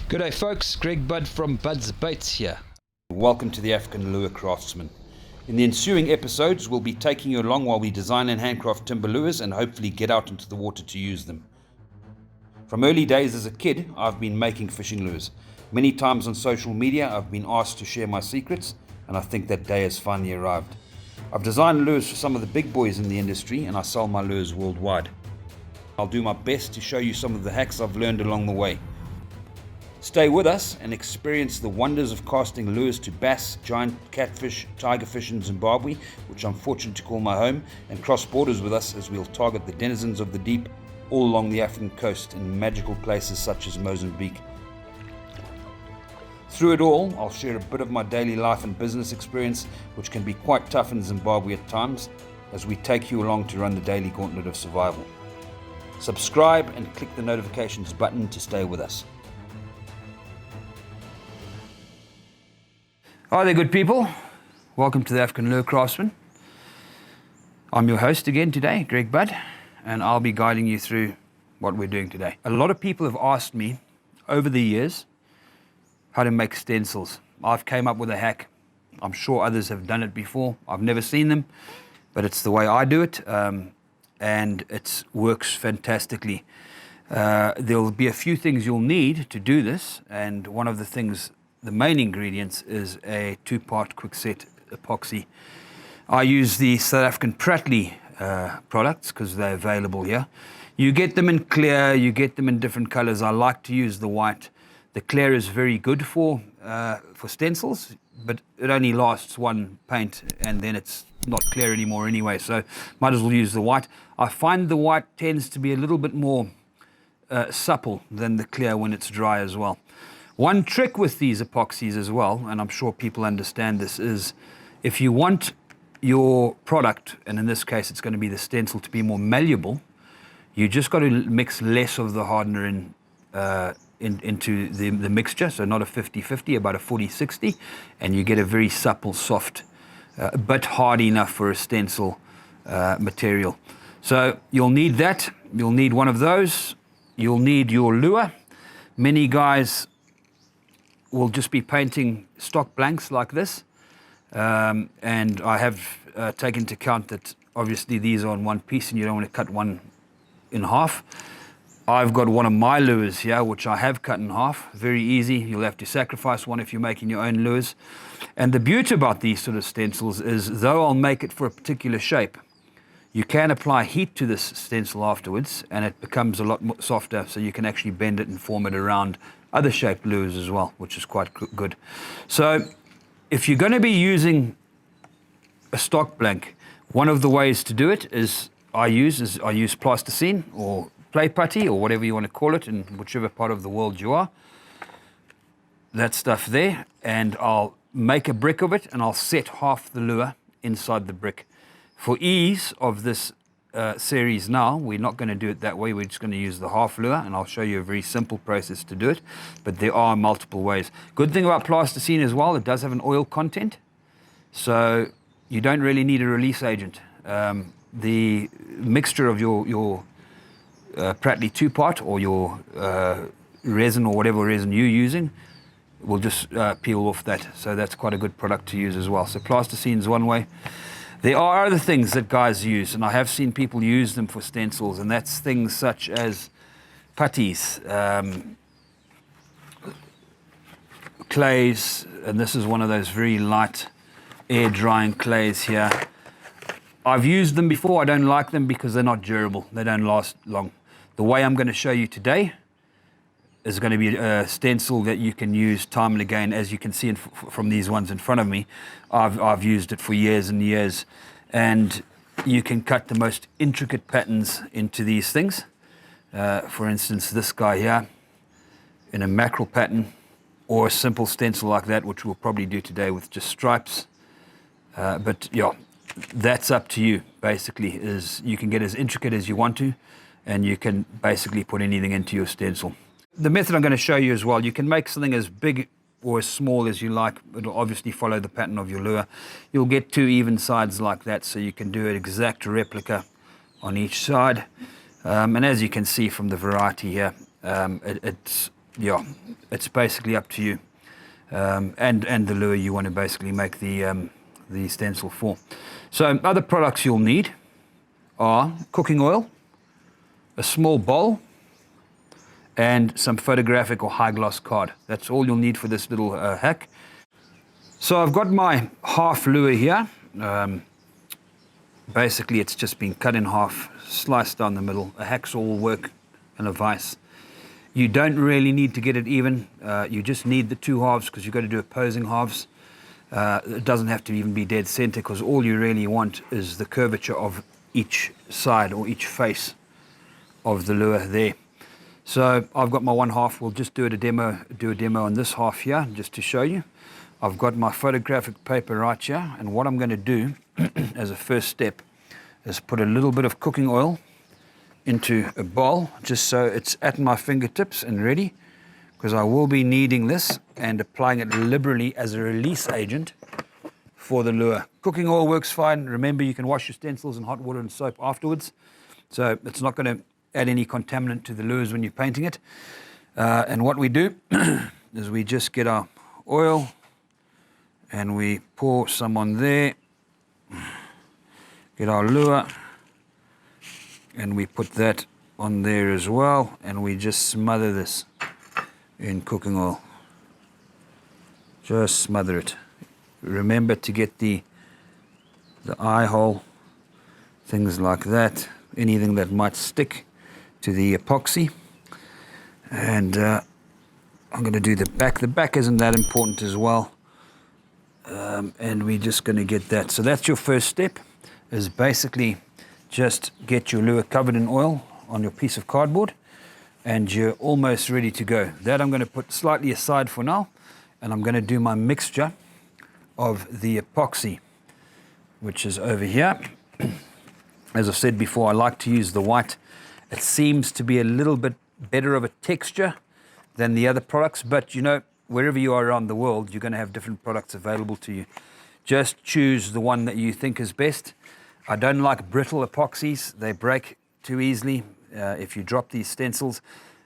G'day folks, Greg Budd from Bud's Baits here. Welcome to the African Lure Craftsman. In the ensuing episodes, we'll be taking you along while we design and handcraft timber lures and hopefully get out into the water to use them. From early days as a kid, I've been making fishing lures. Many times on social media, I've been asked to share my secrets, and I think that day has finally arrived. I've designed lures for some of the big boys in the industry, and I sell my lures worldwide. I'll do my best to show you some of the hacks I've learned along the way. Stay with us and experience the wonders of casting lures to bass, giant catfish, tigerfish in Zimbabwe, which I'm fortunate to call my home, and cross borders with us as we'll target the denizens of the deep all along the African coast in magical places such as Mozambique. Through it all, I'll share a bit of my daily life and business experience, which can be quite tough in Zimbabwe at times, as we take you along to run the daily gauntlet of survival. Subscribe and click the notifications button to stay with us. Hi there, good people. Welcome to the African Lure Craftsman. I'm your host again today, Greg Budd, and I'll be guiding you through what we're doing today. A lot of people have asked me over the years how to make stencils. I've came up with a hack. I'm sure others have done it before. I've never seen them, but it's the way I do it, and it works fantastically. There'll be a few things you'll need to do this, and one of the things, the main ingredients, is a 2-part quickset epoxy. I use the South African Pratley products because they're available here. You get them in clear, you get them in different colors. I like to use the white. The clear is very good for stencils, but it only lasts one paint and then it's not clear anymore anyway, so might as well use the white. I find the white tends to be a little bit more supple than the clear when it's dry as well. One trick with these epoxies as well, and I'm sure people understand this, is if you want your product, and in this case it's going to be the stencil, to be more malleable, you just got to mix less of the hardener into the mixture, so not a 50-50, about a 40-60, and you get a very supple, soft, but hard enough for a stencil material. So you'll need that, you'll need one of those, you'll need your lure. Many guys will just be painting stock blanks like this, and I have taken into account that obviously these are on one piece and you don't want to cut one in half. I've got one of my lures here which I have cut in half. Very easy. You'll have to sacrifice one if you're making your own lures. And the beauty about these sort of stencils is, though I'll make it for a particular shape, you can apply heat to this stencil afterwards and it becomes a lot more softer, so you can actually bend it and form it around other shaped lures as well, which is quite good. So if you're going to be using a stock blank, one of the ways to do it is I use plasticine or play putty or whatever you want to call it in whichever part of the world you are. That stuff there, and I'll make a brick of it and I'll set half the lure inside the brick. For ease of this series now, we're not going to do it that way. We're just going to use the half lure, and I'll show you a very simple process to do it, but there are multiple ways. Good thing about plasticine as well, it does have an oil content, so you don't really need a release agent. The mixture of your Pratley 2-part or your resin or whatever resin you're using will just peel off that, so that's quite a good product to use as well. So plasticine is one way. There are other things that guys use, and I have seen people use them for stencils, and that's things such as putties, clays, and this is one of those very light air drying clays here. I've used them before. I don't like them because they're not durable. They don't last long. The way I'm going to show you today is going to be a stencil that you can use time and again. As you can see from these ones in front of me, I've used it for years and years, and you can cut the most intricate patterns into these things. For instance, this guy here in a mackerel pattern, or a simple stencil like that, which we'll probably do today with just stripes. But yeah, that's up to you. Basically, is you can get as intricate as you want to, and you can basically put anything into your stencil. The method I'm going to show you as well, you can make something as big or as small as you like. It'll obviously follow the pattern of your lure. You'll get 2 even sides like that, so you can do an exact replica on each side. And as you can see from the variety here, it's yeah, it's basically up to you. And the lure you want to basically make the stencil for. So other products you'll need are cooking oil, a small bowl, and some photographic or high gloss card. That's all you'll need for this little hack. So I've got my half lure here. Basically it's just been cut in half, sliced down the middle. A hacksaw will work, and a vise. You don't really need to get it even. You just need the two halves because you've got to do opposing halves. It doesn't have to even be dead center because all you really want is the curvature of each side or each face of the lure there. So I've got my one half. We'll just do a demo on this half here just to show you. I've got my photographic paper right here, and what I'm going to do as a first step is put a little bit of cooking oil into a bowl just so it's at my fingertips and ready, because I will be needing this and applying it liberally as a release agent for the lure. Cooking oil works fine. Remember, you can wash your stencils in hot water and soap afterwards, so it's not going to add any contaminant to the lures when you're painting it. And what we do is we just get our oil and we pour some on there, get our lure, and we put that on there as well, and we just smother this in cooking oil. Just smother it. Remember to get the eye hole, things like that, anything that might stick to the epoxy. And I'm going to do the back. The back isn't that important as well. And we're just going to get that. So that's your first step, is basically just get your lure covered in oil on your piece of cardboard, and you're almost ready to go. That I'm going to put slightly aside for now, and I'm going to do my mixture of the epoxy, which is over here. As I've said before, I like to use the white. It seems to be a little bit better of a texture than the other products, but you know, wherever you are around the world, you're going to have different products available to you. Just choose the one that you think is best. I don't like brittle epoxies. They break too easily if you drop these stencils,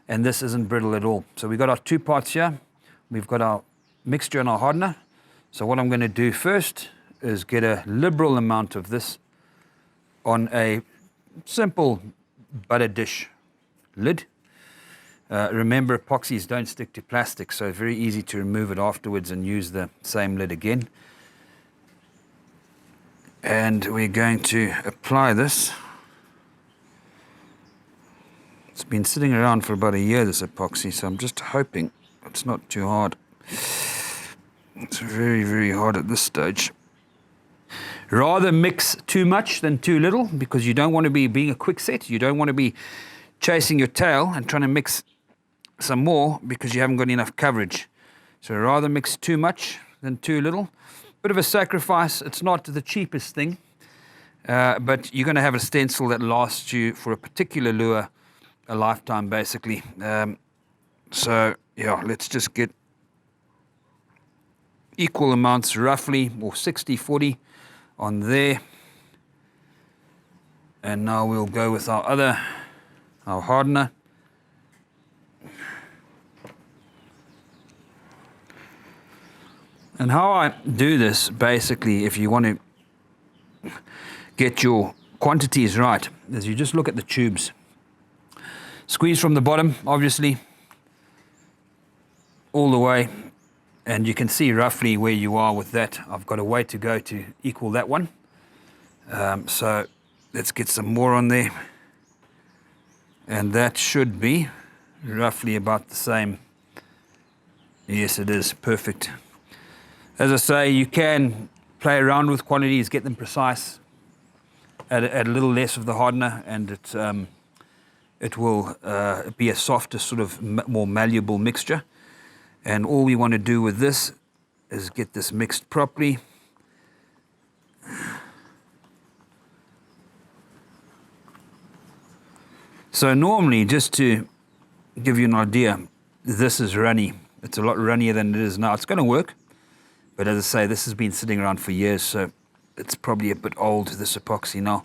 and this isn't brittle at all. So we've got our two parts here. We've got our mixture and our hardener. So what I'm going to do first is get a liberal amount of this on a simple butter dish lid. Remember, epoxies don't stick to plastic, so very easy to remove it afterwards and use the same lid again. And we're going to apply this. It's been sitting around for about a year, this epoxy, so I'm just hoping it's not too hard. It's very, very hard at this stage. Rather mix too much than too little, because you don't want to be being a quick set. You don't want to be chasing your tail and trying to mix some more because you haven't got enough coverage. So rather mix too much than too little. Bit of a sacrifice. It's not the cheapest thing, but you're going to have a stencil that lasts you for a particular lure a lifetime, basically. So yeah, let's just get equal amounts roughly, or 60-40 on there. And now we'll go with our hardener. And how I do this, basically, if you want to get your quantities right, is you just look at the tubes. Squeeze from the bottom, obviously, all the way, and you can see roughly where you are with that. I've got a way to go to equal that one. So let's get some more on there. And that should be roughly about the same. Yes, it is. Perfect. As I say, you can play around with quantities, get them precise, add a little less of the hardener, and it will be a softer, sort of more malleable mixture. And all we want to do with this is get this mixed properly. So normally, just to give you an idea, this is runny. It's a lot runnier than it is now. It's going to work. But as I say, this has been sitting around for years, so it's probably a bit old, this epoxy now.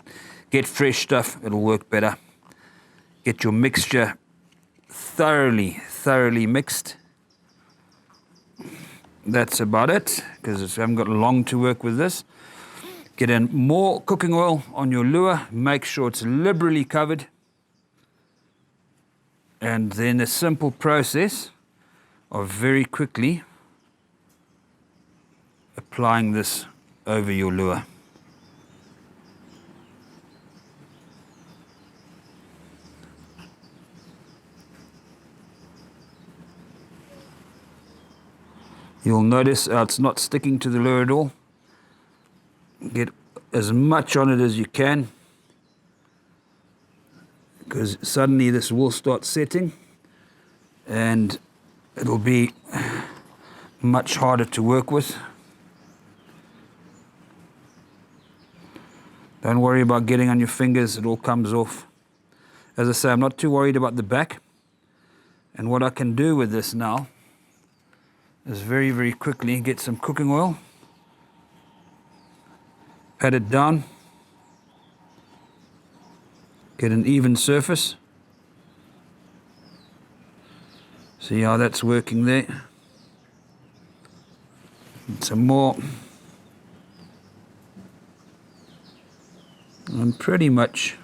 Get fresh stuff, it'll work better. Get your mixture thoroughly mixed. That's about it, because I haven't got long to work with this. Get in more cooking oil on your lure, make sure it's liberally covered, and then a simple process of very quickly applying this over your lure. You'll notice it's not sticking to the lure at all. Get as much on it as you can, because suddenly this will start setting and it'll be much harder to work with. Don't worry about getting on your fingers, it all comes off. As I say, I'm not too worried about the back. And what I can do with this now is very quickly get some cooking oil, pat it down, get an even surface. See how that's working there? And some more. And pretty much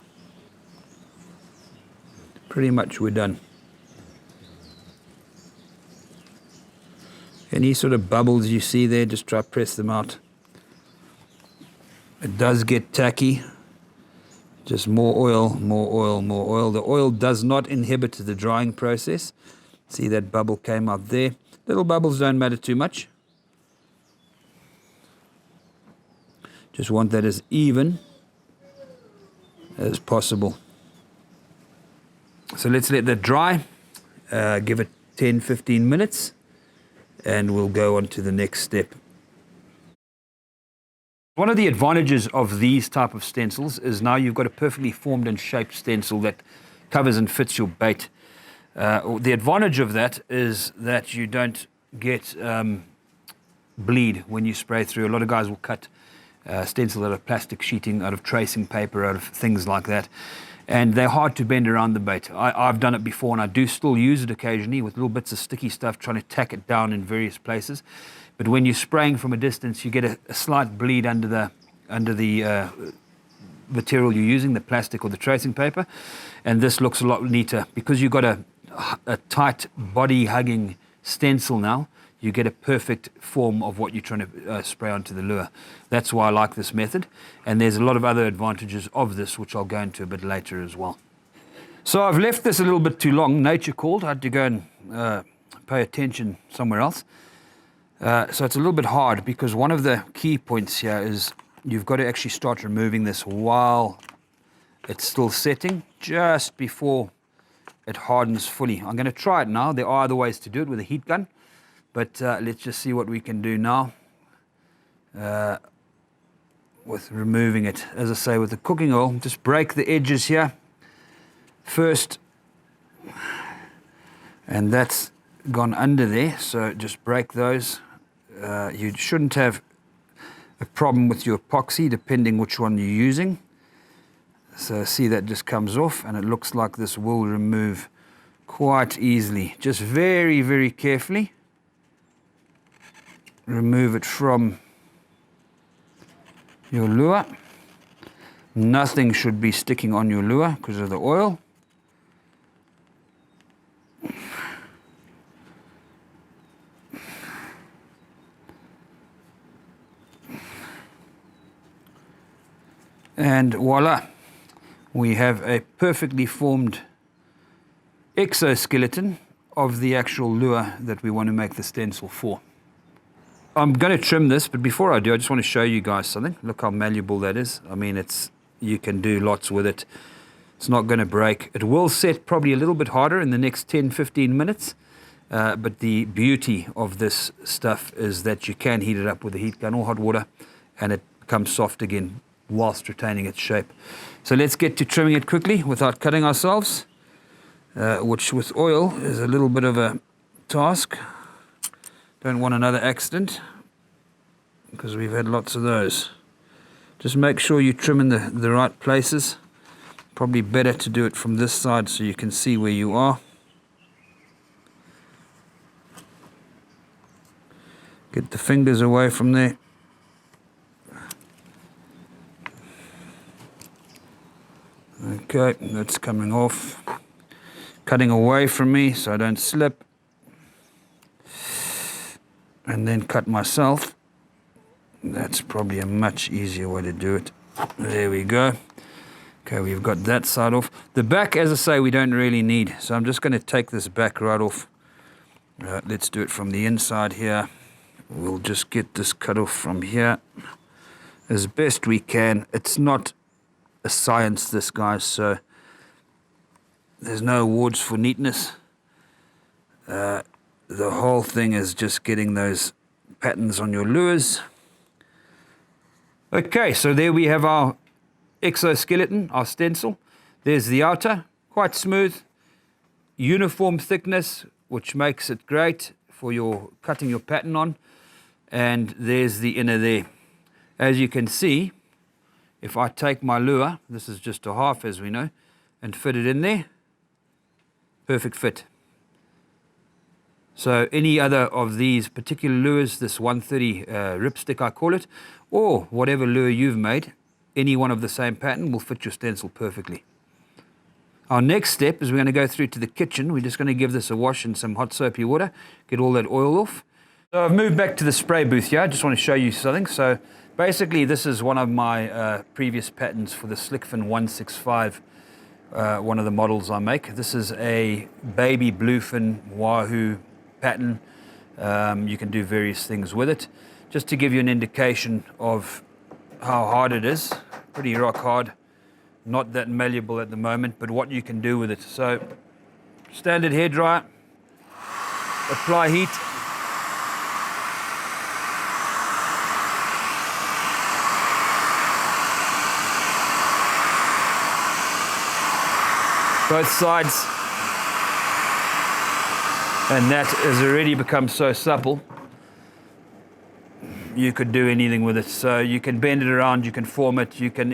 we're done. Any sort of bubbles you see there, just try to press them out. It does get tacky. Just more oil, more oil, more oil. The oil does not inhibit the drying process. See that bubble came out there. Little bubbles don't matter too much. Just want that as even as possible. So let's let that dry. Give it 10-15 minutes. And we'll go on to the next step. One of the advantages of these type of stencils is now you've got a perfectly formed and shaped stencil that covers and fits your bait. The advantage of that is that you don't get bleed when you spray through. A lot of guys will cut stencil out of plastic sheeting, out of tracing paper, out of things like that. And they're hard to bend around the bait. I've done it before, and I do still use it occasionally with little bits of sticky stuff, trying to tack it down in various places. But when you're spraying from a distance, you get a slight bleed under the material you're using, the plastic or the tracing paper. And this looks a lot neater. Because you've got a tight body-hugging stencil now, you get a perfect form of what you're trying to spray onto the lure. That's why I like this method. And there's a lot of other advantages of this, which I'll go into a bit later as well. So I've left this a little bit too long. Nature called. I had to go and pay attention somewhere else. So it's a little bit hard, because one of the key points here is you've got to actually start removing this while it's still setting, just before it hardens fully. I'm going to try it now. There are other ways to do it with a heat gun. But let's just see what we can do now with removing it. As I say, with the cooking oil, just break the edges here first. And that's gone under there, so just break those. You shouldn't have a problem with your epoxy, depending which one you're using. So see, that just comes off, and it looks like this will remove quite easily. Just very carefully remove it from your lure. Nothing should be sticking on your lure because of the oil. And voila, we have a perfectly formed exoskeleton of the actual lure that we want to make the stencil for. I'm going to trim this, but before I do, I just want to show you guys something. Look how malleable that is. I mean, you can do lots with it. It's not going to break. It will set probably a little bit harder in the next 10-15 minutes. But the beauty of this stuff is that you can heat it up with a heat gun or hot water, and it becomes soft again whilst retaining its shape. So let's get to trimming it quickly without cutting ourselves, which with oil is a little bit of a task. Don't want another accident, because we've had lots of those. Just make sure you trim in the right places. Probably better to do it from this side so you can see where you are. Get the fingers away from there. Okay, that's coming off. Cutting away from me so I don't slip. And then cut myself. That's probably a much easier way to do it. There we go. Okay, we've got that side off. The back, as I say, we don't really need. So I'm just going to take this back right off. Let's do it from the inside here. We'll just get this cut off from here as best we can. It's not a science, this, guys, so there's no awards for neatness. The whole thing is just getting those patterns on your lures. Okay, so there we have our exoskeleton, our stencil. There's the outer, quite smooth, uniform thickness, which makes it great for your cutting your pattern on. And there's the inner there. As you can see, if I take my lure, this is just a half as we know, and fit it in there, perfect fit. So any other of these particular lures, this 130 ripstick I call it, or whatever lure you've made, any one of the same pattern will fit your stencil perfectly. Our next step is we're going to go through to the kitchen. We're just going to give this a wash in some hot soapy water, get all that oil off. So I've moved back to the spray booth here. I just want to show you something. So basically this is one of my previous patterns for the Slickfin 165, one of the models I make. This is a baby Bluefin Wahoo pattern. You can do various things with it. Just to give you an indication of how hard it is, pretty rock hard. Not that malleable at the moment, but what you can do with it. So standard hairdryer, apply heat. Both sides. And that has already become so supple, you could do anything with it. So you can bend it around, you can form it, you can,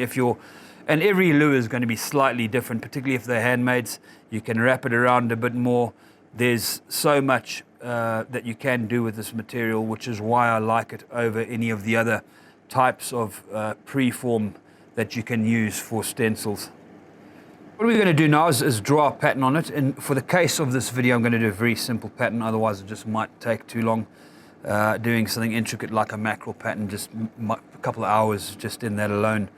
and every lure is going to be slightly different, particularly if they're handmades. You can wrap it around a bit more. There's so much that you can do with this material, which is why I like it over any of the other types of preform that you can use for stencils. What we're going to do now is draw a pattern on it, and for the case of this video I'm going to do a very simple pattern, otherwise it just might take too long. Doing something intricate like a mackerel pattern, just a couple of hours just in that alone.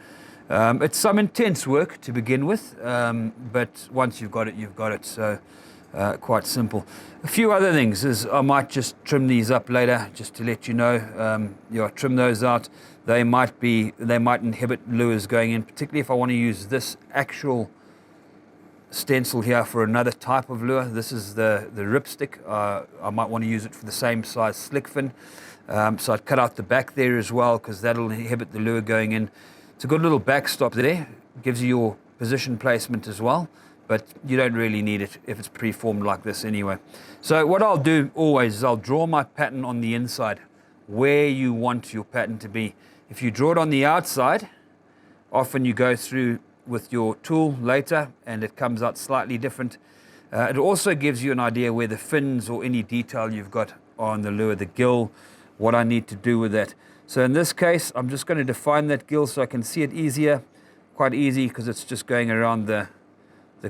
It's some intense work to begin with, but once you've got it, you've got it, so quite simple. A few other things is I might just trim these up later just to let you know. Trim those out. They might inhibit lures going in, particularly if I want to use this actual stencil here for another type of lure. This is the ripstick. I might want to use it for the same size Slickfin. So I'd cut out the back there as well, because that'll inhibit the lure going in. It's a good little backstop there. It gives you your position placement as well, but you don't really need it if it's preformed like this anyway. So what I'll do always is I'll draw my pattern on the inside, where you want your pattern to be. If you draw it on the outside, often you go through with your tool later and it comes out slightly different. It also gives you an idea where the fins or any detail you've got on the lure, the gill, what I need to do with that. So in this case, I'm just going to define that gill so I can see it easier. Quite easy because it's just going around the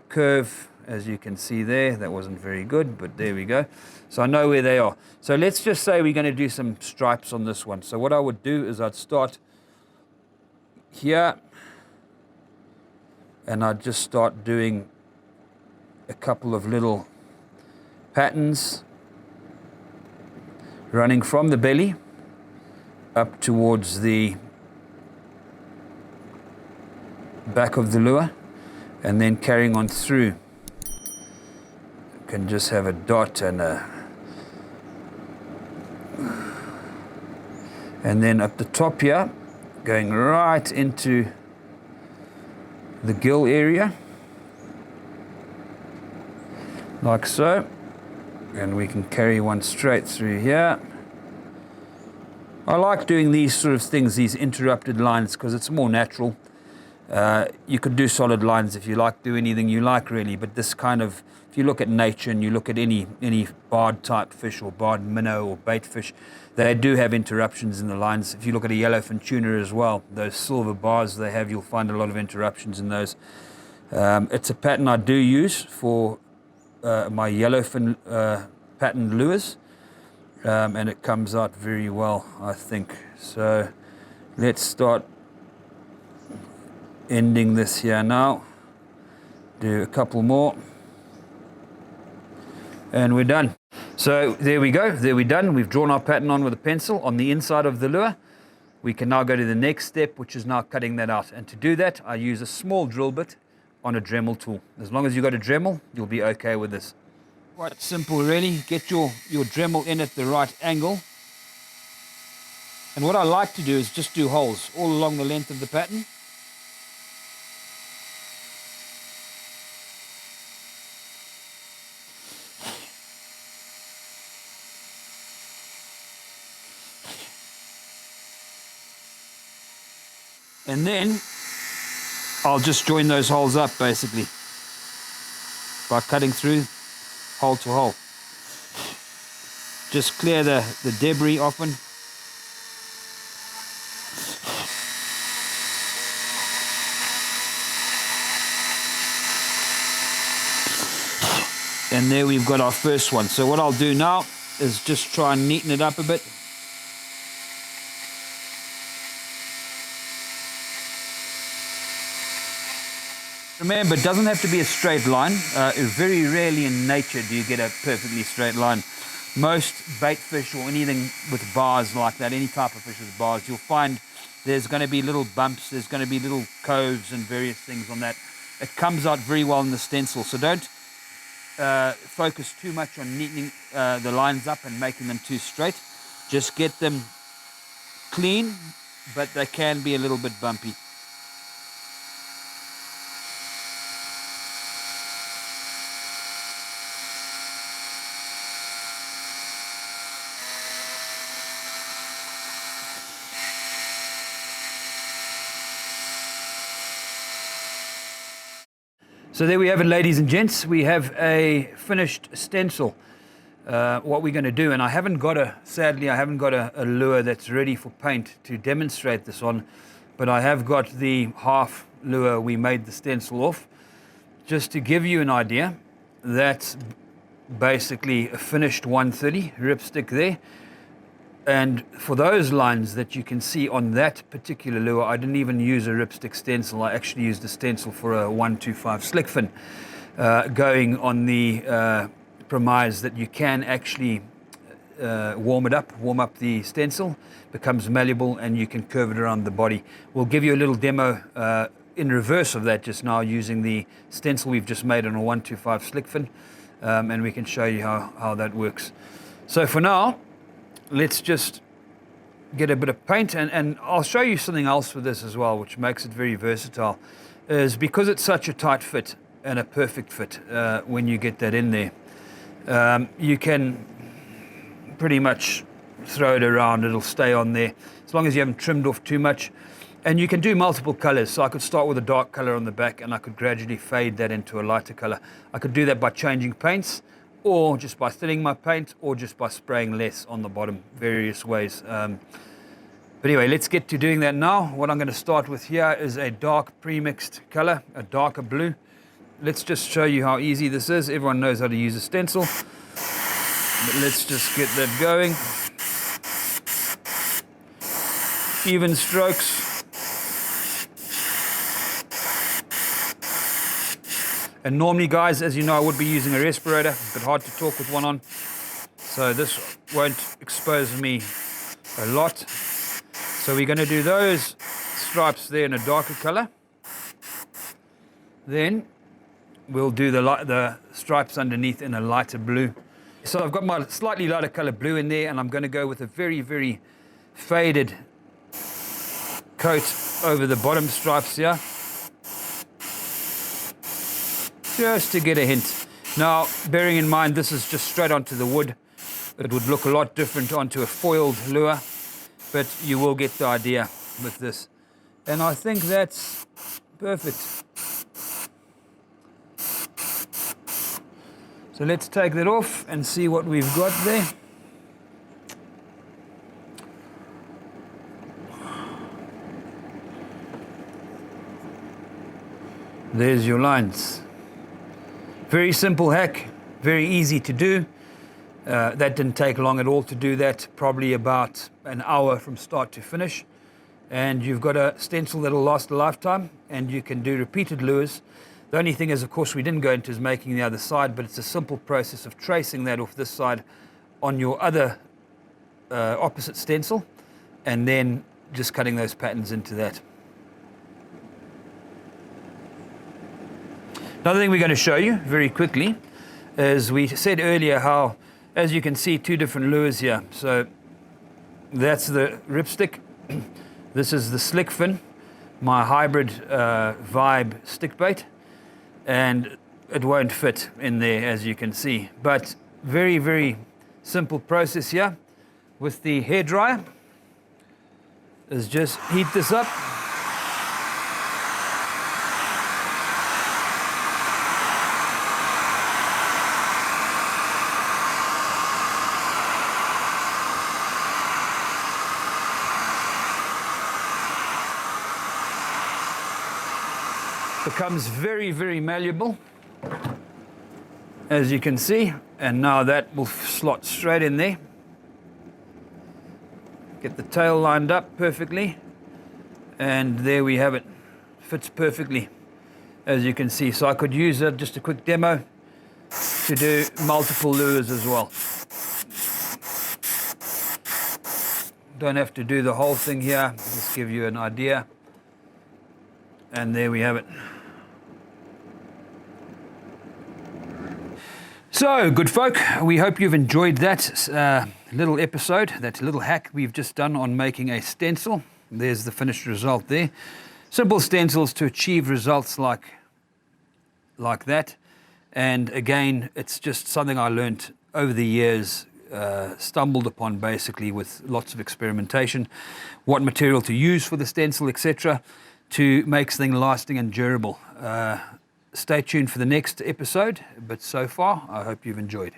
curve, as you can see there. That wasn't very good, but there we go. So I know where they are. So let's just say we're going to do some stripes on this one. So what I would do is I'd start here, and I'd just start doing a couple of little patterns running from the belly up towards the back of the lure, and then carrying on through. You can just have a dot and then up the top here, going right into the gill area, like so, and we can carry one straight through here. I like doing these sort of things, these interrupted lines, because it's more natural. You could do solid lines if you like, do anything you like really, but this kind of, if you look at nature and you look at any barred type fish or barred minnow or bait fish, they do have interruptions in the lines. If you look at a yellowfin tuna as well, those silver bars they have, you'll find a lot of interruptions in those. It's a pattern I do use for my yellowfin patterned lures, and it comes out very well, I think. So let's start ending this here now. Do a couple more and we're done. So there we go, there we're done. We've drawn our pattern on with a pencil on the inside of the lure. We can now go to the next step, which is now cutting that out, and to do that I use a small drill bit on a Dremel tool. As long as you've got a Dremel, you'll be okay with this. Quite simple really. Get your Dremel in at the right angle, and what I like to do is just do holes all along the length of the pattern. And then I'll just join those holes up basically by cutting through hole to hole. Just clear the debris often. And there we've got our first one. So what I'll do now is just try and neaten it up a bit. Remember, it doesn't have to be a straight line. Very rarely in nature do you get a perfectly straight line. Most bait fish or anything with bars like that, any type of fish with bars, you'll find there's going to be little bumps, there's going to be little coves and various things on that. It comes out very well in the stencil, so don't focus too much on neatening the lines up and making them too straight. Just get them clean, but they can be a little bit bumpy. So there we have it, ladies and gents. We have a finished stencil. What we're going to do, and sadly I haven't got a lure that's ready for paint to demonstrate this on, but I have got the half lure we made the stencil off. Just to give you an idea, that's basically a finished 130 ripstick there. And for those lines that you can see on that particular lure, I didn't even use a ripstick stencil. I actually used a stencil for a 125 slickfin, going on the premise that you can actually warm up the stencil, becomes malleable, and you can curve it around the body. We'll give you a little demo in reverse of that just now, using the stencil we've just made on a 125 slickfin, and we can show you how that works. So for now, let's just get a bit of paint, and I'll show you something else with this as well, which makes it very versatile, is because it's such a tight fit and a perfect fit. When you get that in there, you can pretty much throw it around, it'll stay on there as long as you haven't trimmed off too much. And you can do multiple colors, so I could start with a dark color on the back and I could gradually fade that into a lighter color. I could do that by changing paints, or just by thinning my paint, or just by spraying less on the bottom, various ways. But anyway, let's get to doing that now. What I'm going to start with here is a dark pre-mixed color, a darker blue. Let's just show you how easy this is. Everyone knows how to use a stencil, but let's just get that going. Even strokes. And normally, guys, as you know, I would be using a respirator, but hard to talk with one on. So this won't expose me a lot. So we're going to do those stripes there in a darker color. Then we'll do the stripes underneath in a lighter blue. So I've got my slightly lighter color blue in there, and I'm going to go with a very, very faded coat over the bottom stripes here, just to get a hint. Now, bearing in mind this is just straight onto the wood, it would look a lot different onto a foiled lure, but you will get the idea with this. And I think that's Perfect. So let's take that off and see what we've got there. There's your lines. Very simple hack, very easy to do. That didn't take long at all to do that, probably about an hour from start to finish. And you've got a stencil that'll last a lifetime, and you can do repeated lures. The only thing is, of course, we didn't go into is making the other side, but it's a simple process of tracing that off this side on your other opposite stencil, and then just cutting those patterns into that. Another thing we're going to show you very quickly is, we said earlier how, as you can see, two different lures here. So that's the ripstick. This is the slick fin, my hybrid vibe stick bait, and it won't fit in there, as you can see. But very, very simple process here with the hairdryer is just heat this up. Becomes very, very malleable, as you can see, and now that will slot straight in there. Get the tail lined up perfectly, and there we have it. Fits perfectly, as you can see. So I could use it, just a quick demo, to do multiple lures as well. Don't have to do the whole thing here, just give you an idea. And there we have it. So, good folk, we hope you've enjoyed that little episode, that little hack we've just done on making a stencil. There's the finished result there. Simple stencils to achieve results like that. And again, it's just something I learned over the years, stumbled upon basically with lots of experimentation, what material to use for the stencil, etc., to make something lasting and durable. Stay tuned for the next episode, but so far, I hope you've enjoyed.